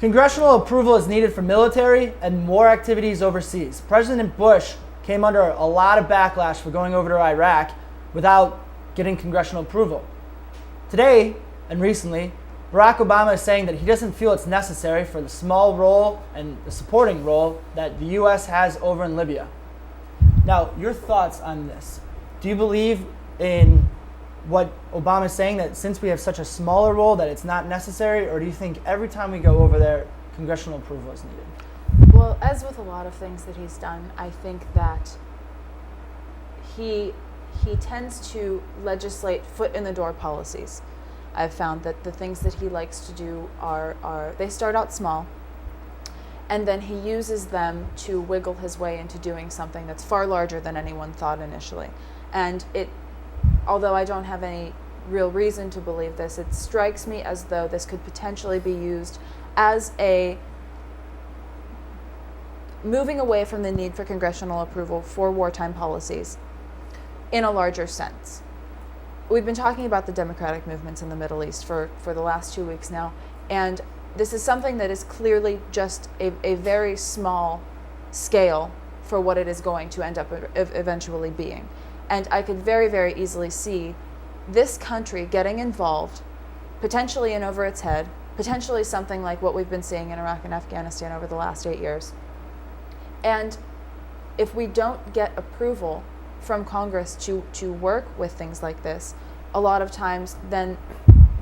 Congressional approval is needed for military and more activities overseas. President Bush came under a lot of backlash for going over to Iraq without getting congressional approval. Today, and recently, Barack Obama is saying that he doesn't feel it's necessary for the small role and the supporting role that the U.S. has over in Libya. Now, your thoughts on this? Do you believe in what Obama is saying, that since we have such a smaller role that it's not necessary, or do you think every time we go over there, congressional approval is needed? Well, as with a lot of things that he's done, I think that he tends to legislate foot-in-the-door policies. I've found that the things that he likes to do are they start out small, and then he uses them to wiggle his way into doing something that's far larger than anyone thought initially. And although I don't have any real reason to believe this, it strikes me as though this could potentially be used as a moving away from the need for congressional approval for wartime policies in a larger sense. We've been talking about the democratic movements in the Middle East for the last 2 weeks now, and this is something that is clearly just a very small scale for what it is going to end up eventually being. And I could very, very easily see this country getting involved, potentially in over its head, potentially something like what we've been seeing in Iraq and Afghanistan over the last 8 years. And if we don't get approval from Congress to work with things like this, a lot of times then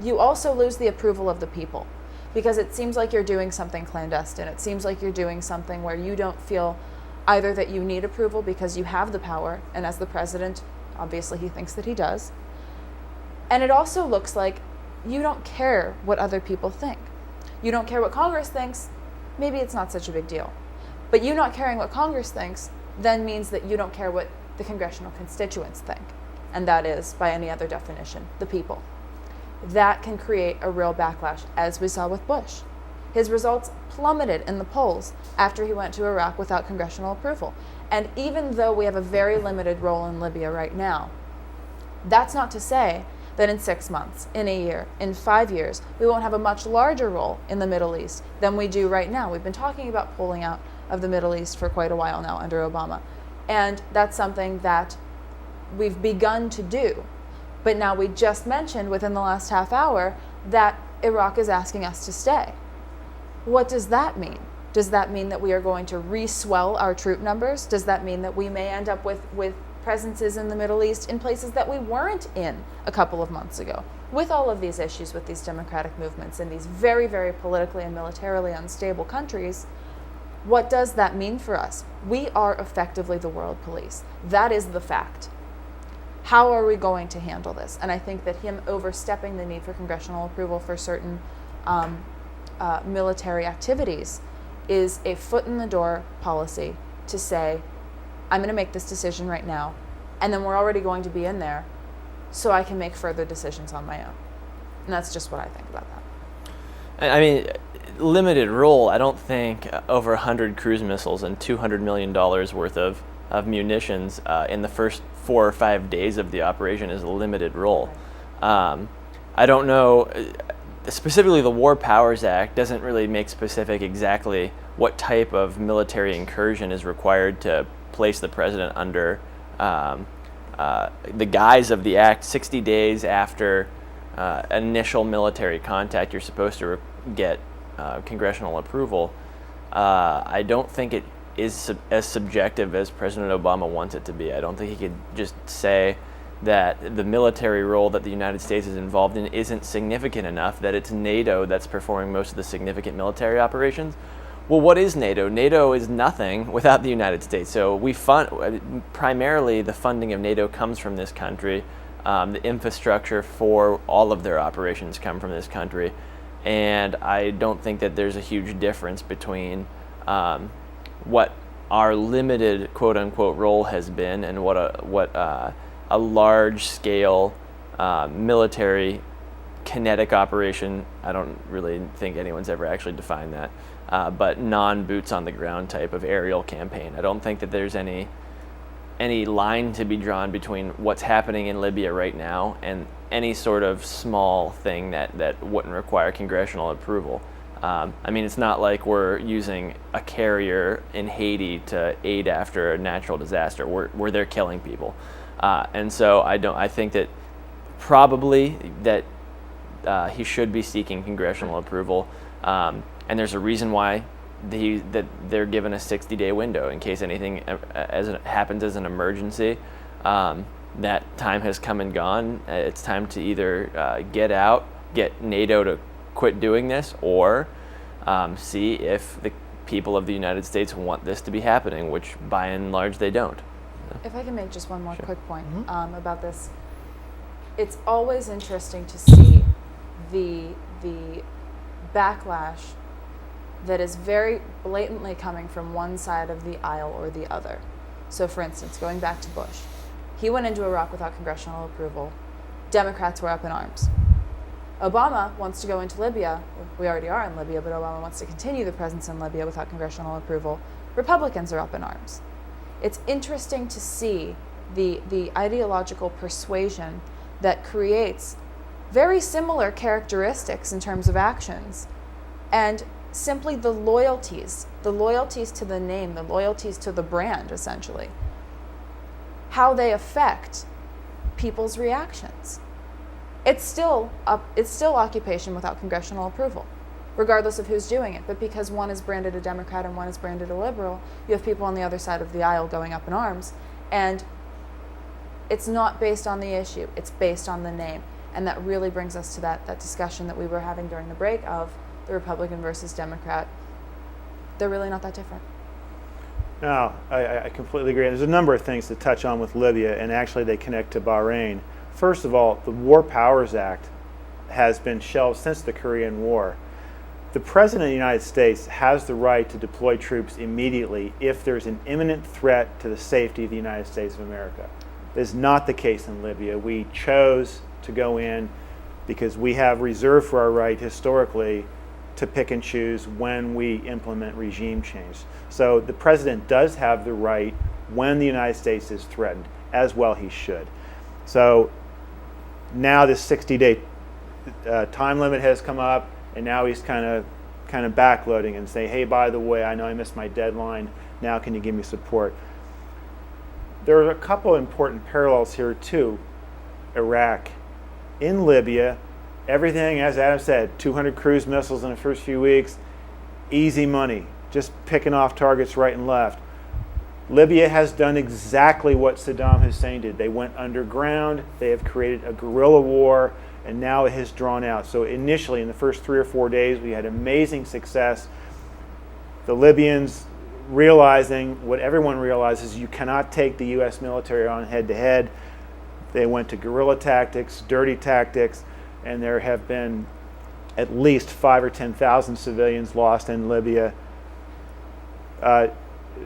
you also lose the approval of the people, because it seems like you're doing something clandestine. It seems like you're doing something where you don't feel either that you need approval because you have the power, and as the president, obviously he thinks that he does. And it also looks like you don't care what other people think. You don't care what Congress thinks, maybe it's not such a big deal. But you not caring what Congress thinks then means that you don't care what the congressional constituents think. And that is, by any other definition, the people. That can create a real backlash, as we saw with Bush. His results plummeted in the polls after he went to Iraq without congressional approval. And even though we have a very limited role in Libya right now, that's not to say that in 6 months, in a year, in 5 years, we won't have a much larger role in the Middle East than we do right now. We've been talking about pulling out of the Middle East for quite a while now under Obama. And that's something that we've begun to do. But now we just mentioned within the last half hour that Iraq is asking us to stay. What does that mean? Does that mean that we are going to re-swell our troop numbers? Does that mean that we may end up with presences in the Middle East in places that we weren't in a couple of months ago? With all of these issues with these democratic movements in these very, very politically and militarily unstable countries, what does that mean for us? We are effectively the world police. That is the fact. How are we going to handle this? And I think that him overstepping the need for congressional approval for certain military activities is a foot-in-the-door policy to say, I'm going to make this decision right now, and then we're already going to be in there, so I can make further decisions on my own. And that's just what I think about that. I mean, limited role, I don't think over 100 cruise missiles and $200 million worth of munitions in the first 4 or 5 days of the operation is a limited role. I don't know, specifically the War Powers Act doesn't really make specific exactly what type of military incursion is required to place the president under the guise of the act. 60 days after initial military contact, you're supposed to get congressional approval. I don't think it is as subjective as President Obama wants it to be. I don't think he could just say that the military role that the United States is involved in isn't significant enough, that it's NATO that's performing most of the significant military operations. Well, what is NATO? NATO is nothing without the United States. So we fund, primarily the funding of NATO comes from this country. The infrastructure for all of their operations come from this country. And I don't think that there's a huge difference between what our limited quote-unquote role has been and what a large-scale military kinetic operation. I don't really think anyone's ever actually defined that, but non-boots-on-the-ground type of aerial campaign. I don't think that there's any line to be drawn between what's happening in Libya right now and any sort of small thing that wouldn't require congressional approval. I mean, it's not like we're using a carrier in Haiti to aid after a natural disaster. We're there killing people, and so I think that probably that he should be seeking congressional approval, and there's a reason why that they're given a 60-day window in case anything happens as an emergency. That time has come and gone. It's time to either get NATO to quit doing this, or see if the people of the United States want this to be happening, which by and large they don't. If I can make just one more Sure. quick point about this. It's always interesting to see the backlash that is very blatantly coming from one side of the aisle or the other. So for instance, going back to Bush, he went into Iraq without congressional approval. Democrats were up in arms. Obama wants to go into Libya. We already are in Libya, but Obama wants to continue the presence in Libya without congressional approval. Republicans are up in arms. It's interesting to see the ideological persuasion that creates very similar characteristics in terms of actions, and simply the loyalties to the name, the loyalties to the brand, essentially, how they affect people's reactions. It's still occupation without congressional approval, regardless of who's doing it. But because one is branded a Democrat and one is branded a liberal, you have people on the other side of the aisle going up in arms. And it's not based on the issue, it's based on the name. And that really brings us to that discussion that we were having during the break of the Republican versus Democrat. They're really not that different. No, I completely agree. There's a number of things to touch on with Libya, and actually they connect to Bahrain. First of all, the War Powers Act has been shelved since the Korean War. The President of the United States has the right to deploy troops immediately if there's an imminent threat to the safety of the United States of America. This is not the case in Libya. We chose to go in because we have reserved for our right historically to pick and choose when we implement regime change. So the President does have the right when the United States is threatened, as well he should. So now this 60-day time limit has come up, and now he's kind of backloading and saying, hey, by the way, I know I missed my deadline. Now can you give me support? There are a couple important parallels here to Iraq. In Libya, everything, as Adam said, 200 cruise missiles in the first few weeks, easy money, just picking off targets right and left. Libya has done exactly what Saddam Hussein did. They went underground, they have created a guerrilla war, and now it has drawn out. So initially, in the first 3 or 4 days, we had amazing success. The Libyans realizing what everyone realizes, you cannot take the U.S. military on head-to-head. They went to guerrilla tactics, dirty tactics, and there have been at least 5,000 or 10,000 civilians lost in Libya.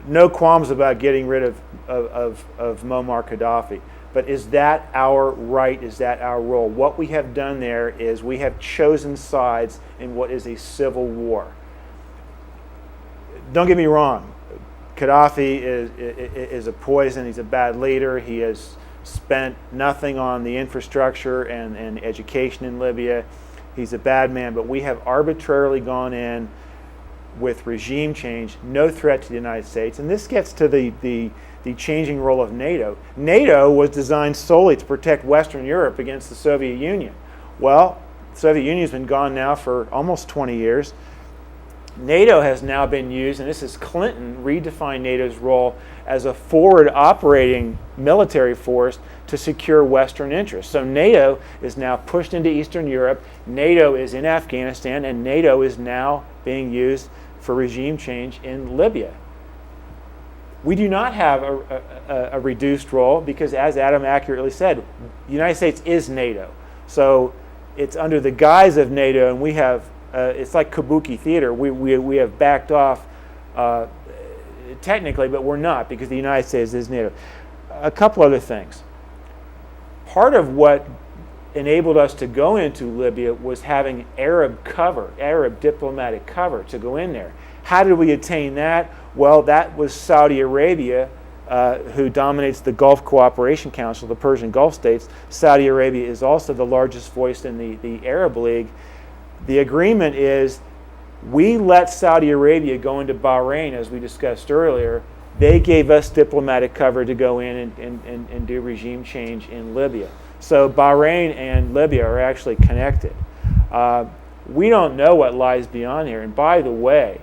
No qualms about getting rid of Muammar Gaddafi. But is that our right? Is that our role? What we have done there is we have chosen sides in what is a civil war. Don't get me wrong. Gaddafi is a poison. He's a bad leader. He has spent nothing on the infrastructure and education in Libya. He's a bad man. But we have arbitrarily gone in with regime change, no threat to the United States. And this gets to the changing role of NATO. NATO was designed solely to protect Western Europe against the Soviet Union. Well, the Soviet Union has been gone now for almost 20 years. NATO has now been used, and this is Clinton redefined NATO's role as a forward operating military force to secure Western interests. So NATO is now pushed into Eastern Europe, NATO is in Afghanistan, and NATO is now being used for regime change in Libya. We do not have a reduced role because, as Adam accurately said, the United States is NATO. So it's under the guise of NATO, and we have it's like kabuki theater. We have backed off technically, but we're not because the United States is NATO. A couple other things. Part of what enabled us to go into Libya was having Arab cover, Arab diplomatic cover to go in there. How did we attain that? Well, that was Saudi Arabia, who dominates the Gulf Cooperation Council, the Persian Gulf states. Saudi Arabia is also the largest voice in the Arab League. The agreement is We let Saudi Arabia go into Bahrain, as we discussed earlier. They gave us diplomatic cover to go in and do regime change in Libya. So Bahrain and Libya are actually connected. We don't know what lies beyond here. And by the way,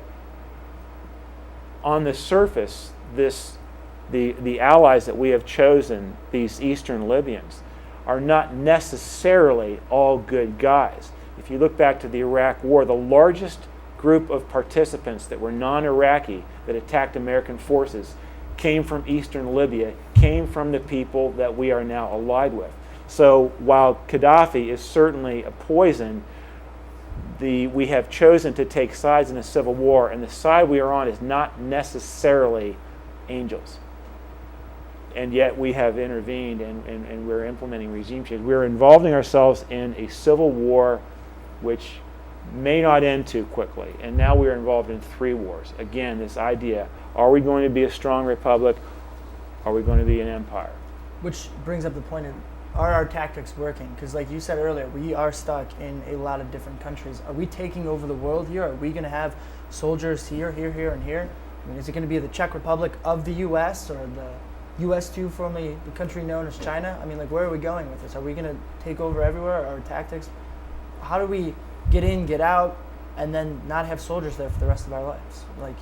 on the surface, the allies that we have chosen, these Eastern Libyans, are not necessarily all good guys. If you look back to the Iraq War, the largest group of participants that were non-Iraqi that attacked American forces came from Eastern Libya, came from the people that we are now allied with. So while Gaddafi is certainly a poison, we have chosen to take sides in a civil war, and the side we are on is not necessarily angels. And yet we have intervened and we're implementing regime change. We're involving ourselves in a civil war which may not end too quickly. And now we are involved in 3 wars. Again, this idea, are we going to be a strong republic? Are we going to be an empire? Which brings up the point of, are our tactics working? Because like you said earlier, we are stuck in a lot of different countries. Are we taking over the world here? Are we going to have soldiers here, and here? I mean, is it going to be the Czech Republic of the U.S. or the U.S.2, formerly the country known as China? I mean, like, where are we going with this? Are we going to take over everywhere? Our tactics? How do we get in, get out, and then not have soldiers there for the rest of our lives? Like,